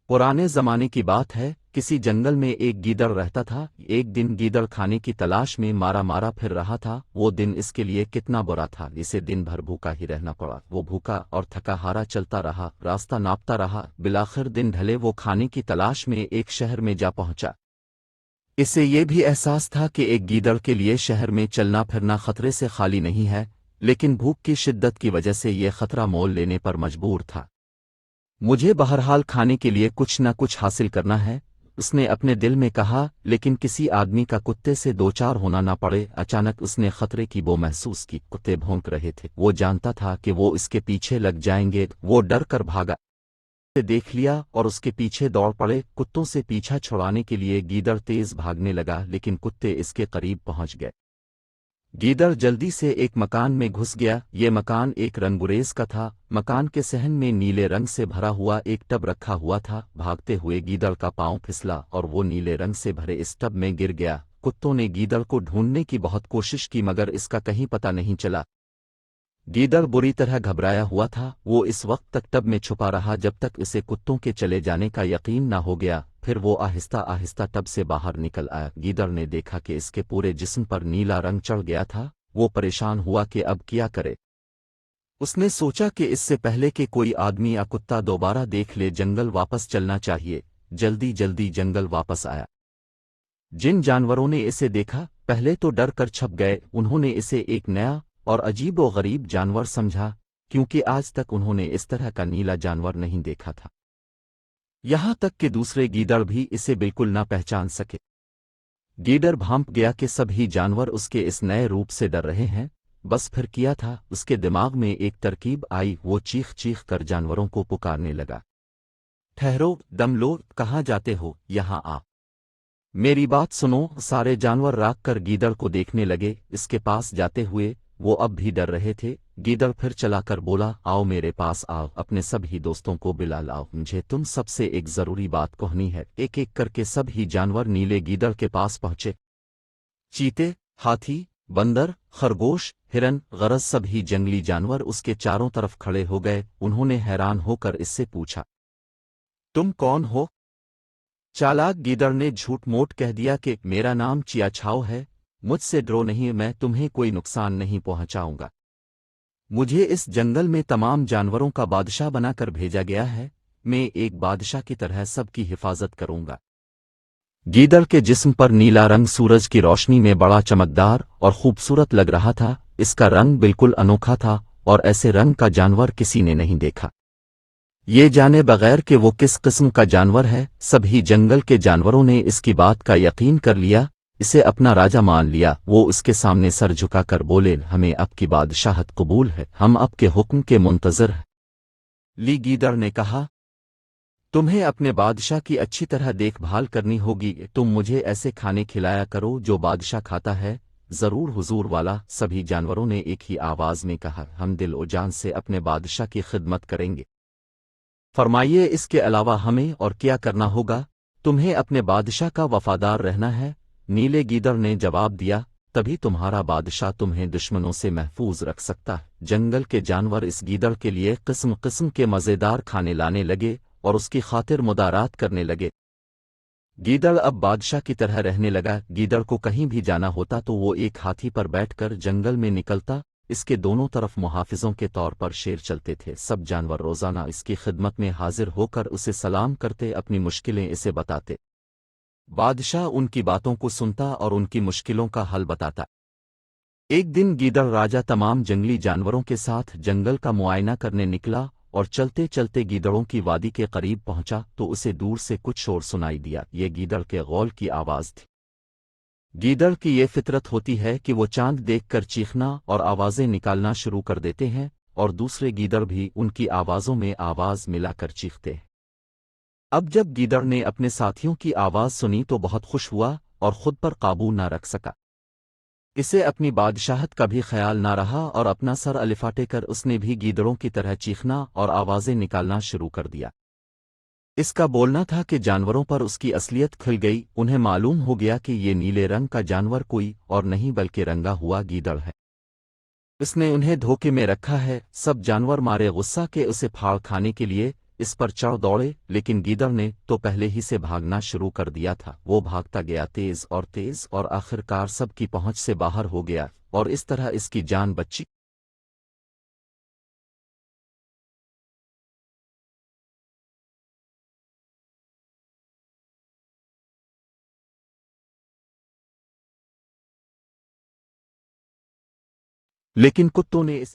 पुराने जमाने की बात है, किसी जंगल में एक गीदड़ रहता था। एक दिन गीदड़ खाने की तलाश में मारा मारा फिर रहा था। वो दिन इसके लिए कितना बुरा था, इसे दिन भर भूखा ही रहना पड़ा। वो भूखा और थका हारा चलता रहा, रास्ता नापता रहा। बिलाखिर दिन ढले वो खाने की तलाश में एक शहर में जा पहुंचा। इसे ये भी एहसास था कि एक गीदड़ के लिए शहर में चलना फिरना खतरे से खाली नहीं है, लेकिन भूख की शिद्दत की वजह से ये खतरा मोल लेने पर मजबूर था। मुझे बहरहाल खाने के लिए कुछ न कुछ हासिल करना है, उसने अपने दिल में कहा। लेकिन किसी आदमी का कुत्ते से दो चार होना ना पड़े। अचानक उसने खतरे की बो महसूस की। कुत्ते भौंक रहे थे। वो जानता था कि वो इसके पीछे लग जाएंगे। वो डर कर भागा, उसे देख लिया और उसके पीछे दौड़ पड़े। कुत्तों से पीछा छुड़ाने के लिए गीदड़ तेज भागने लगा, लेकिन कुत्ते इसके करीब पहुंच गए। गीदड़ जल्दी से एक मकान में घुस गया। ये मकान एक रंगुरेज का था। मकान के सहन में नीले रंग से भरा हुआ एक टब रखा हुआ था। भागते हुए गीदड़ का पांव फिसला और वो नीले रंग से भरे इस टब में गिर गया। कुत्तों ने गीदड़ को ढूंढने की बहुत कोशिश की, मगर इसका कहीं पता नहीं चला। गीदड़ बुरी तरह घबराया हुआ था। वो इस वक्त तक टब में छुपा रहा जब तक इसे कुत्तों के चले जाने का यकीन न हो गया। फिर वो आहिस्ता आहिस्ता टब से बाहर निकल आया। गीदड़ ने देखा कि इसके पूरे जिस्म पर नीला रंग चढ़ गया था। वो परेशान हुआ कि अब क्या करे। उसने सोचा कि इससे पहले कि कोई आदमी या कुत्ता दोबारा देख ले, जंगल वापस चलना चाहिए। जल्दी जल्दी जंगल वापस आया। जिन जानवरों ने इसे देखा पहले तो डर कर छप गए। उन्होंने इसे एक नया और अजीब व गरीब जानवर समझा, क्योंकि आज तक उन्होंने इस तरह का नीला जानवर नहीं देखा था। यहां तक कि दूसरे गीदड़ भी इसे बिल्कुल ना पहचान सके। गीदड़ भांप गया कि सभी जानवर उसके इस नए रूप से डर रहे हैं। बस फिर किया था, उसके दिमाग में एक तरकीब आई। वो चीख चीख कर जानवरों को पुकारने लगा, ठहरो, दम लो, कहाँ जाते हो, यहाँ आ, मेरी बात सुनो। सारे जानवर राग कर गीदड़ को देखने लगे। इसके पास जाते हुए वो अब भी डर रहे थे। गीदड़ फिर चलाकर बोला, आओ मेरे पास आओ, अपने सभी दोस्तों को बुला लाओ, मुझे तुम सबसे एक जरूरी बात कहनी है। एक एक करके सभी जानवर नीले गीदड़ के पास पहुंचे। चीते, हाथी, बंदर, खरगोश, हिरन, गरज सभी जंगली जानवर उसके चारों तरफ खड़े हो गए। उन्होंने हैरान होकर इससे पूछा, तुम कौन हो? चालाक गीदड़ ने झूठ मूठ कह दिया कि मेरा नाम चियाछाओ है। मुझसे डरो नहीं, मैं तुम्हें कोई नुकसान नहीं पहुंचाऊंगा। मुझे इस जंगल में तमाम जानवरों का बादशाह बनाकर भेजा गया है। मैं एक बादशाह की तरह सबकी हिफाजत करूंगा। गीदड़ के जिस्म पर नीला रंग सूरज की रोशनी में बड़ा चमकदार और खूबसूरत लग रहा था। इसका रंग बिल्कुल अनोखा था और ऐसे रंग का जानवर किसी ने नहीं देखा। ये जाने बगैर कि वो किस किस्म का जानवर है, सभी जंगल के जानवरों ने इसकी बात का यकीन कर लिया, इसे अपना राजा मान लिया। वो उसके सामने सर झुकाकर बोले, हमें आपकी बादशाहत कबूल है, हम आपके हुक्म के मुंतजर हैं। ली गीदड़ ने कहा, तुम्हें अपने बादशाह की अच्छी तरह देखभाल करनी होगी। तुम मुझे ऐसे खाने खिलाया करो जो बादशाह खाता है। जरूर हुजूर वाला, सभी जानवरों ने एक ही आवाज में कहा, हम दिल ओ जान से अपने बादशाह की खिदमत करेंगे। फरमाइए, इसके अलावा हमें और क्या करना होगा? तुम्हें अपने बादशाह का वफादार रहना है। नीले गीदड़ ने जवाब दिया, तभी तुम्हारा बादशाह तुम्हें दुश्मनों से महफूज रख सकता है। जंगल के जानवर इस गीदड़ के लिए किस्म किस्म के मज़ेदार खाने लाने लगे और उसकी खातिर मुदारात करने लगे। गीदड़ अब बादशाह की तरह रहने लगा। गीदड़ को कहीं भी जाना होता तो वो एक हाथी पर बैठकर जंगल में निकलता। इसके दोनों तरफ मुहाफिजों के तौर पर शेर चलते थे। सब जानवर रोजाना इसकी खिदमत में हाजिर होकर उसे सलाम करते, अपनी मुश्किलें इसे बताते। बादशाह उनकी बातों को सुनता और उनकी मुश्किलों का हल बताता। एक दिन गीदड़ राजा तमाम जंगली जानवरों के साथ जंगल का मुआयना करने निकला और चलते चलते गीदड़ों की वादी के करीब पहुंचा तो उसे दूर से कुछ शोर सुनाई दिया। ये गीदड़ के गौल की आवाज थी। गीदड़ की ये फितरत होती है कि वो चांद देखकर चीखना और आवाजें निकालना शुरू कर देते हैं और दूसरे गीदड़ भी उनकी आवाजों में आवाज मिलाकर चीखते हैं। अब जब गीदड़ ने अपने साथियों की आवाज सुनी तो बहुत खुश हुआ और खुद पर काबू न रख सका। इसे अपनी बादशाहत का भी ख्याल ना रहा और अपना सर अलिफाटे कर उसने भी गीदड़ों की तरह चीखना और आवाजें निकालना शुरू कर दिया। इसका बोलना था कि जानवरों पर उसकी असलियत खुल गई। उन्हें मालूम हो गया कि ये नीले रंग का जानवर कोई और नहीं बल्कि रंगा हुआ गीदड़ है। इसने उन्हें धोखे में रखा है। सब जानवर मारे गुस्सा के उसे फाड़ खाने के लिए اس پر چڑھ دوڑے، لیکن گیدڑ نے تو پہلے ہی سے بھاگنا شروع کر دیا تھا۔ وہ بھاگتا گیا تیز اور آخرکار سب کی پہنچ سے باہر ہو گیا، اور اس طرح اس کی جان بچی۔ لیکن کتوں نے اس